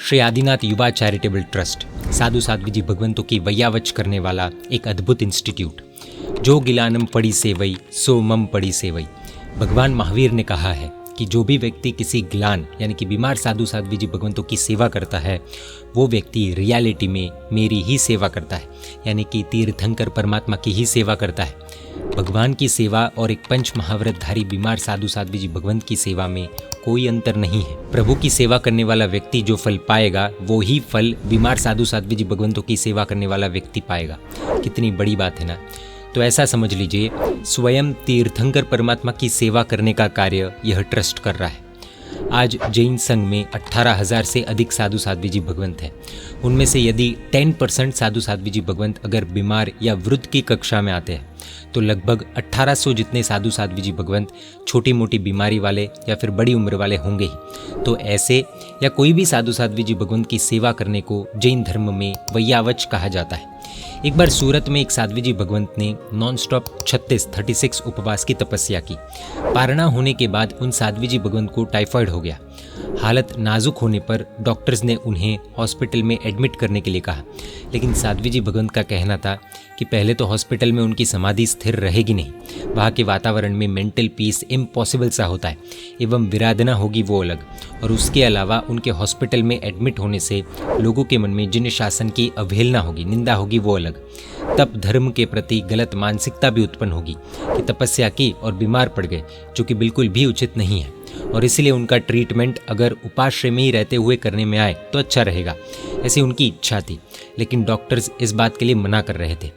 श्री आदिनाथ युवा charitable trust साधु साध्वी जी भगवंतों की वैयावच करने वाला एक अद्भुत इंस्टीट्यूट। जो गिलानम पड़ी सेवई सो मम पड़ी सेवई। भगवान महावीर ने कहा है कि जो भी व्यक्ति किसी ग्लान यानी कि बीमार साधु साध्वी जी भगवंतों की सेवा करता है वो व्यक्ति रियलिटी में मेरी ही सेवा करता है, यानी कि तीर्थंकर परमात्मा की ही सेवा करता है। भगवान की सेवा और एक पंच महाव्रतधारी बीमार साधु साध्वी जी भगवंत की सेवा में कोई अंतर नहीं है। प्रभु की सेवा करने वाला व्यक्ति जो फल पाएगा वो ही फल बीमार साधु साध्वी जी भगवंतों की सेवा करने वाला व्यक्ति पाएगा। कितनी बड़ी बात है ना। तो ऐसा समझ लीजिए, स्वयं तीर्थंकर परमात्मा की सेवा करने का कार्य यह ट्रस्ट कर रहा है। आज जैन संघ में 18,000 से अधिक साधु साध्वी जी भगवंत हैं। उनमें से यदि 10% साधु साध्वी जी भगवंत अगर बीमार या वृद्ध की कक्षा में आते हैं तो लगभग 1800 जितने साधु साध्वी जी भगवंत छोटी मोटी बीमारी वाले या फिर बड़ी उम्र वाले होंगे ही। तो ऐसे या कोई भी साधु साध्वी जी भगवंत की सेवा करने को जैन धर्म में वैयावच कहा जाता है। एक बार सूरत में एक साध्वी जी भगवंत ने नॉन स्टॉप 36 उपवास की तपस्या की। पारणा होने के बाद उन साध्वी जी भगवंत को टाइफाइड हो गया। हालत नाजुक होने पर डॉक्टर्स ने उन्हें हॉस्पिटल में एडमिट करने के लिए कहा, लेकिन साध्वी जी भगवंत का कहना था कि पहले तो हॉस्पिटल में उनकी समाधि स्थिर रहेगी नहीं, वहाँ के वातावरण में मेंटल पीस इम्पॉसिबल सा होता है, एवं विराधना होगी वो अलग, और उसके अलावा उनके हॉस्पिटल में एडमिट होने से लोगों के मन में जिन शासन की अवहेलना होगी, निंदा होगी वो अलग। तब धर्म के प्रति गलत मानसिकता भी उत्पन्न होगी कि तपस्या की और बीमार पड़ गए, जो कि बिल्कुल भी उचित नहीं है, और इसलिए उनका ट्रीटमेंट अगर उपाश्रय में ही रहते हुए करने में आए तो अच्छा रहेगा, ऐसी उनकी इच्छा थी। लेकिन डॉक्टर्स इस बात के लिए मना कर रहे थे।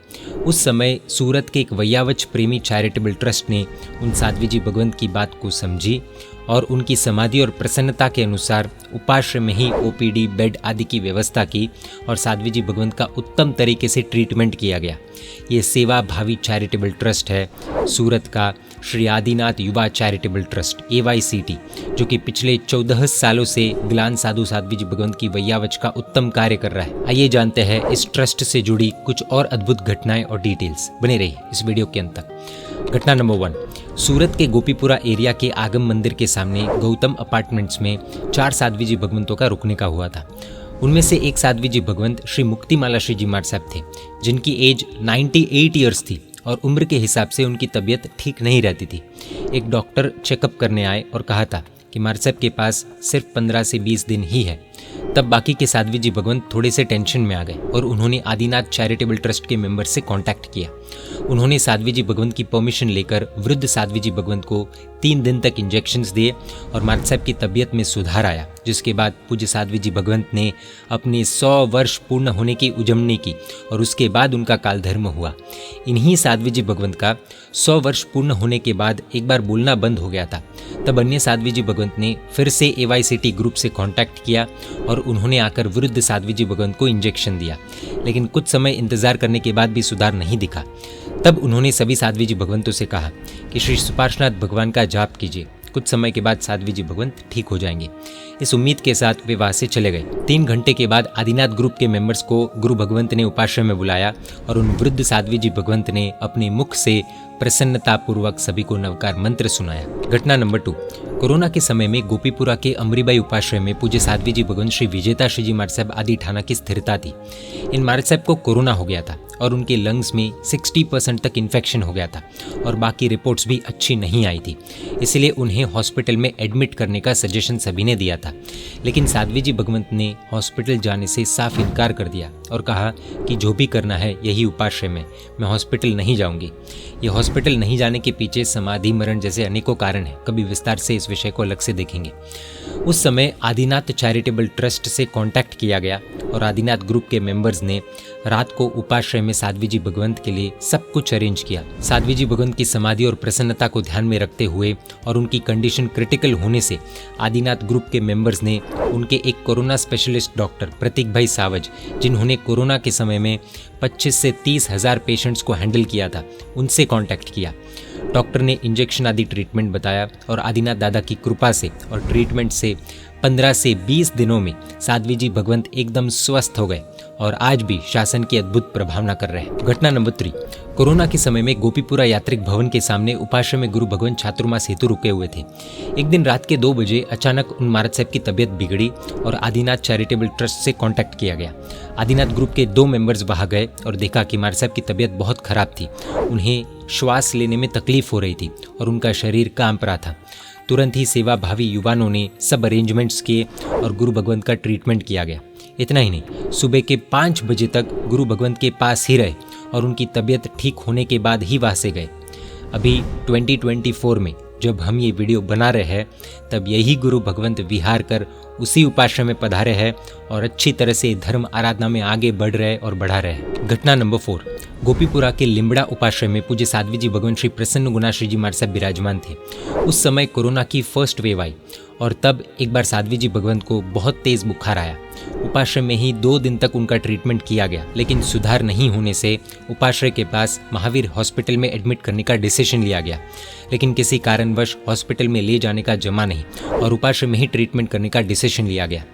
उस समय सूरत के एक वैयावच प्रेमी चैरिटेबल ट्रस्ट ने उन साध्वी जी भगवंत की बात को समझी और उनकी समाधि और प्रसन्नता के अनुसार उपाश्रय में ही ओपीडी बेड आदि की व्यवस्था की और साध्वी जी भगवंत का उत्तम तरीके से ट्रीटमेंट किया गया। ये सेवा भावी चैरिटेबल ट्रस्ट है सूरत का श्री आदिनाथ युवा चैरिटेबल ट्रस्ट AYCT, जो कि पिछले 14 सालों से ग्लान साधु साध्वी जी भगवंत की वैयावच का उत्तम कार्य कर रहा है। आइए जानते हैं इस ट्रस्ट से जुड़ी कुछ और अद्भुत घटनाएं और डिटेल्स। बने रहिए इस वीडियो के अंत तक। घटना नंबर 1, सूरत के गोपीपुरा एरिया के आगम मंदिर के सामने गौतम अपार्टमेंट्स में 4 साध्वी जी भगवंतों का रुकने का हुआ था। उनमें से एक साध्वी जी भगवंत श्री मुक्तिमाला श्री जी मार्ट साहब थे, जिनकी एज 98 ईयर्स थी और उम्र के हिसाब से उनकी तबीयत ठीक नहीं रहती थी। एक डॉक्टर चेकअप करने आए और कहा था कि मार्ट साहब के पास सिर्फ 15 से 20 दिन ही है। तब बाकी के साध्वी जी भगवंत थोड़े से टेंशन में आ गए और उन्होंने आदिनाथ चैरिटेबल ट्रस्ट के मेंबर से कांटेक्ट किया। उन्होंने साध्वी जी भगवंत की परमिशन लेकर वृद्ध साध्वी जी भगवंत को 3 दिन तक इंजेक्शंस दिए और मार्ट साहब की तबीयत में सुधार आया, जिसके बाद पूज्य साध्वी जी भगवंत ने अपने 100 वर्ष पूर्ण होने की उजमनी की और उसके बाद उनका कालधर्म हुआ। इन्हीं साध्वी जी भगवंत का 100 वर्ष पूर्ण होने के बाद एक बार बोलना बंद हो गया था। तब अन्य साध्वी जी भगवंत ने फिर से AYCT ग्रुप से कांटेक्ट किया और उन्होंने आकर वृद्ध साध्वी जी भगवंत को इंजेक्शन दिया, लेकिन कुछ समय इंतजार करने के बाद भी सुधार नहीं दिखा। तब उन्होंने सभी साध्वी जी भगवंतों से कहा कि श्री सुपार्श्वनाथ भगवान का जाप कीजिए, कुछ समय के बाद साध्वी जी भगवंत ठीक हो जाएंगे। इस उम्मीद के साथ वे वहां से चले गए। 3 घंटे के बाद आदिनाथ ग्रुप के मेंबर्स को गुरु भगवंत ने उपाश्रय में बुलाया और उन वृद्ध साध्वी जी भगवंत ने अपने मुख से प्रसन्नता पूर्वक सभी को नवकार मंत्र सुनाया। घटना नंबर 2, कोरोना के समय में गोपीपुरा के अमरीबाई उपाश्रय में पूज्य साध्वी जी भगवंत श्री विजेता श्री जी मार्ट साहब आदि ठाना की स्थिरता थी। इन मार्ट साहब को कोरोना हो गया था और उनके लंग्स में 60% तक इन्फेक्शन हो गया था और बाकी रिपोर्ट्स भी अच्छी नहीं आई थी, इसलिए उन्हें हॉस्पिटल में एडमिट करने का सजेशन सभी ने दिया था। लेकिन साध्वी जी भगवंत ने हॉस्पिटल जाने से साफ इनकार कर दिया और कहा कि जो भी करना है यही उपाश्रय में, मैं हॉस्पिटल नहीं जाऊंगी। ये हॉस्पिटल नहीं जाने के पीछे समाधि मरण जैसे अनेकों कारण हैं, कभी विस्तार से इस विषय को अलग से देखेंगे। उस समय आदिनाथ चैरिटेबल ट्रस्ट से कांटेक्ट किया गया और आदिनाथ ग्रुप के मेंबर्स ने रात को उपाश्रय में साध्वी जी भगवंत के लिए सब कुछ अरेंज किया। साध्वी जी भगवंत की समाधि और प्रसन्नता को ध्यान में रखते हुए और उनकी कंडीशन क्रिटिकल होने से आदिनाथ ग्रुप के मेंबर्स ने उनके एक कोरोना स्पेशलिस्ट डॉक्टर प्रतीक भाई सावज, जिन्होंने कोरोना के समय में 25 से 30 हज़ार पेशेंट्स को हैंडल किया था, उनसे कांटेक्ट किया। डॉक्टर ने इंजेक्शन आदि ट्रीटमेंट बताया और आदिनाथ दादा की कृपा से और ट्रीटमेंट से 15 से 20 दिनों में साध्वी जी भगवंत एकदम स्वस्थ हो गए और आज भी शासन की अद्भुत प्रभावना कर रहे हैं। घटना नंबर 3, कोरोना के समय में गोपीपुरा यात्रिक भवन के सामने उपाश्रय में गुरु भगवंत छात्रुमा सेतु रुके हुए थे। एक दिन रात के 2 बजे अचानक उन महाराज साहब की तबीयत बिगड़ी और आदिनाथ चैरिटेबल ट्रस्ट से कांटेक्ट किया गया। आदिनाथ ग्रुप के 2 मेंबर्स वहां गए और देखा कि महाराज साहब की तबीयत बहुत खराब थी। उन्हें श्वास लेने में तकलीफ हो रही थी और उनका शरीर कांप रहा था। तुरंत ही सेवा भावी युवाओं ने सब अरेंजमेंट्स किए और गुरु भगवंत का ट्रीटमेंट किया गया। इतना ही नहीं, सुबह के 5 बजे तक गुरु भगवंत के पास ही रहे और उनकी तबीयत ठीक होने के बाद ही वहाँ से गए। अभी 2024 में जब हम ये वीडियो बना रहे हैं तब यही गुरु भगवंत विहार कर उसी उपाश्रय में पधारे हैं और अच्छी तरह से धर्म आराधना में आगे बढ़ रहे और बढ़ा रहे। घटना नंबर 4, गोपीपुरा के लिम्बड़ा उपाश्रय में पूज्य साध्वी जी भगवान श्री प्रसन्न गुणाश्री जी महाराज साहब विराजमान थे। उस समय कोरोना की फर्स्ट वेव आई और तब एक बार साध्वी जी भगवंत को बहुत तेज बुखार आया। उपाश्रय में ही 2 दिन तक उनका ट्रीटमेंट किया गया, लेकिन सुधार नहीं होने से उपाश्रय के पास महावीर हॉस्पिटल में एडमिट करने का डिसीजन लिया गया, लेकिन किसी कारणवश हॉस्पिटल में ले जाने का जमा नहीं और उपाश्रय में ही ट्रीटमेंट करने का डिसीजन लिया गया।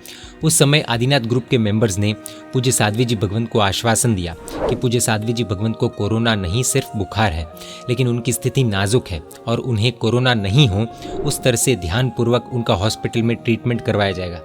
उस समय आदिनाथ ग्रुप के मेंबर्स ने पूज्य साध्वी जी भगवंत को आश्वासन दिया कि पूज्य साध्वी जी भगवंत को कोरोना नहीं सिर्फ बुखार है, लेकिन उनकी स्थिति नाजुक है और उन्हें कोरोना नहीं हो उस तरह से ध्यानपूर्वक उनका हॉस्पिटल में ट्रीटमेंट करवाया जाएगा।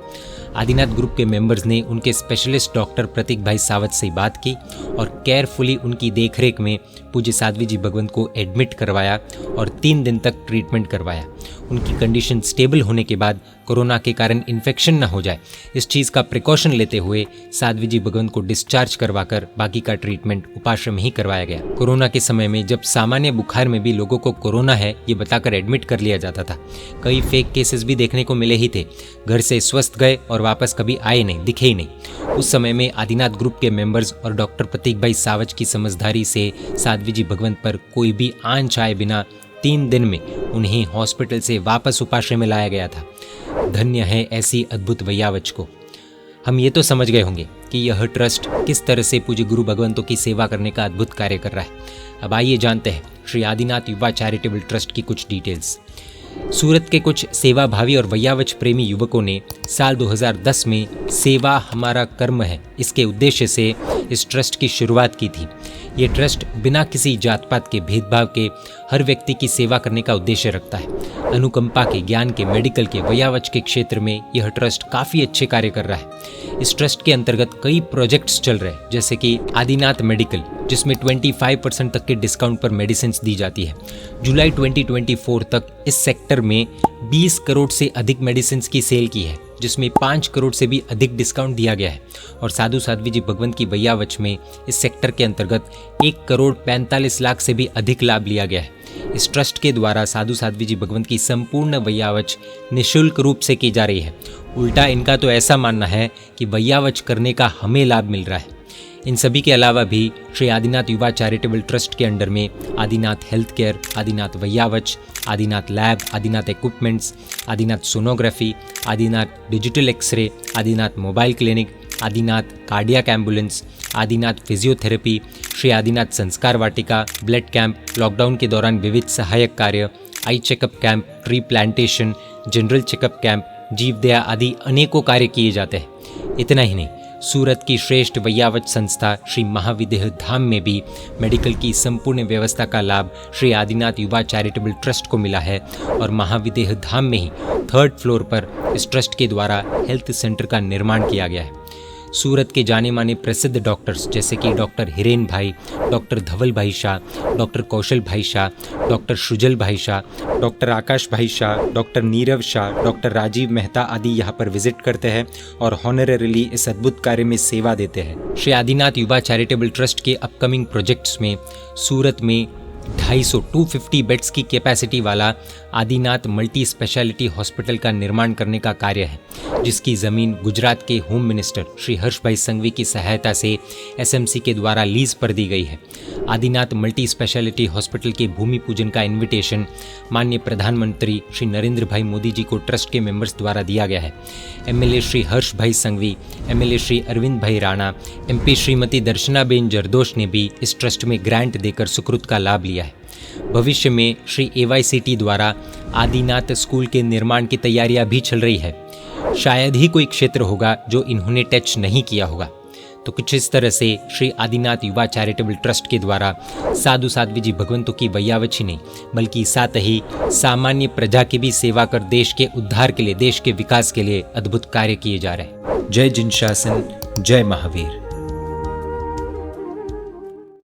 आदिनाथ ग्रुप के मेंबर्स ने उनके स्पेशलिस्ट डॉक्टर प्रतीक भाई सावत से बात की और केयरफुली उनकी देखरेख में पूज्य साध्वी जी भगवंत को एडमिट करवाया और 3 दिन तक ट्रीटमेंट करवाया। उनकी कंडीशन स्टेबल होने के बाद कोरोना के कारण इन्फेक्शन न हो जाए, इस चीज़ का प्रिकॉशन लेते हुए साध्वी जी भगवंत को डिस्चार्ज करवाकर बाकी का ट्रीटमेंट उपाश्रय में ही करवाया गया। कोरोना के समय में जब सामान्य बुखार में भी लोगों को कोरोना है ये बताकर एडमिट कर लिया जाता था। कई फेक केसेस भी देखने को मिले ही थे। घर से स्वस्थ गए और वापस कभी आए नहीं, दिखे ही नहीं। उस समय में आदिनाथ ग्रुप के मेंबर्स और डॉक्टर प्रतीक भाई सावच की समझदारी से साध्वी जी भगवंत पर कोई भी आंच आए बिना 3 दिन में उन्हें हॉस्पिटल से वापस उपाश्रय में लाया गया था। धन्य है ऐसी अद्भुत वैयावच को। हम ये तो समझ गए होंगे कि यह ट्रस्ट किस तरह से पूज्य गुरु भगवंतों की सेवा करने का अद्भुत कार्य कर रहा है। अब आइए जानते हैं श्री आदिनाथ युवा चैरिटेबल ट्रस्ट की कुछ डिटेल्स। सूरत के कुछ सेवा भावी और वैयावच प्रेमी युवकों ने साल 2010 में सेवा हमारा कर्म है इसके उद्देश्य से इस ट्रस्ट की शुरुआत की थी। ये ट्रस्ट बिना किसी जात पात के भेदभाव के हर व्यक्ति की सेवा करने का उद्देश्य रखता है। अनुकंपा के, ज्ञान के, मेडिकल के, वैयावच के क्षेत्र में यह ट्रस्ट काफ़ी अच्छे कार्य कर रहा है। इस ट्रस्ट के अंतर्गत कई प्रोजेक्ट्स चल रहे हैं, जैसे कि आदिनाथ मेडिकल, जिसमें 25% तक के डिस्काउंट पर मेडिसिन दी जाती है। जुलाई 2024 तक इस सेक्टर में 20 करोड़ से अधिक मेडिसिन की सेल की है, जिसमें 5 करोड़ से भी अधिक डिस्काउंट दिया गया है। और साधु साध्वी जी भगवंत की वैयावच में इस सेक्टर के अंतर्गत 1 करोड़ 45 लाख से भी अधिक लाभ लिया गया है। इस ट्रस्ट के द्वारा साधु साध्वी जी भगवंत की संपूर्ण वैयावच निःशुल्क रूप से की जा रही है। उल्टा इनका तो ऐसा मानना है कि वैयावच करने का हमें लाभ मिल रहा है। इन सभी के अलावा भी श्री आदिनाथ युवा चैरिटेबल ट्रस्ट के अंडर में आदिनाथ हेल्थ केयर, आदिनाथ वैयावच, Adinath lab, Adinath equipments, Adinath sonography, Adinath digital x ray, Adinath mobile clinic, Adinath cardiac ambulance, Adinath physiotherapy, Shri Adinath संस्कार वाटिका, ब्लड कैंप, लॉकडाउन के दौरान विविध सहायक कार्य, eye checkup camp, tree plantation, general checkup camp, जीवदया आदि अनेकों कार्य किए जाते हैं। इतना ही नहीं, सूरत की श्रेष्ठ वैयावच संस्था श्री महाविदेह धाम में भी मेडिकल की संपूर्ण व्यवस्था का लाभ श्री आदिनाथ युवा चैरिटेबल ट्रस्ट को मिला है और महाविदेह धाम में ही 3rd फ्लोर पर इस ट्रस्ट के द्वारा हेल्थ सेंटर का निर्माण किया गया है। सूरत के जाने माने प्रसिद्ध डॉक्टर्स जैसे कि डॉक्टर हिरेन भाई, डॉक्टर धवल भाई शाह, डॉक्टर कौशल भाई शाह, डॉक्टर शुजल भाई शाह, डॉक्टर आकाश भाई शाह, डॉक्टर नीरव शाह, डॉक्टर राजीव मेहता आदि यहाँ पर विजिट करते हैं और हॉनररीली इस अद्भुत कार्य में सेवा देते हैं। श्री आदिनाथ युवा चैरिटेबल ट्रस्ट के अपकमिंग प्रोजेक्ट्स में सूरत में 250 बेड्स की कैपेसिटी वाला आदिनाथ मल्टी स्पेशलिटी हॉस्पिटल का निर्माण करने का कार्य है, जिसकी ज़मीन गुजरात के होम मिनिस्टर श्री हर्ष भाई संघवी की सहायता से एसएमसी के द्वारा लीज पर दी गई है। आदिनाथ मल्टी स्पेशलिटी हॉस्पिटल के भूमि पूजन का इन्विटेशन माननीय प्रधानमंत्री श्री नरेंद्र भाई मोदी जी को ट्रस्ट के मेंबर्स द्वारा दिया गया है। एमएलए श्री हर्ष भाई संघवी, एमएलए श्री अरविंद भाई राणा, एमपी श्रीमती दर्शनाबेन जरदोश ने भी इस ट्रस्ट में ग्रांट देकर सुकृत का लाभ लिया है। भविष्य में श्री AYCT द्वारा आदिनाथ स्कूल के निर्माण की तैयारियां भी चल रही है। शायद ही कोई क्षेत्र होगा जो इन्होंने टच नहीं किया होगा। तो कुछ इस तरह से श्री आदिनाथ युवा चैरिटेबल ट्रस्ट के द्वारा साधु साध्वी जी भगवंतों की वैयावच ही नहीं बल्कि साथ ही सामान्य प्रजा की भी सेवा कर देश के उद्धार के लिए, देश के विकास के लिए अद्भुत कार्य किए जा रहे हैं। जय जिन शासन, जय महावीर।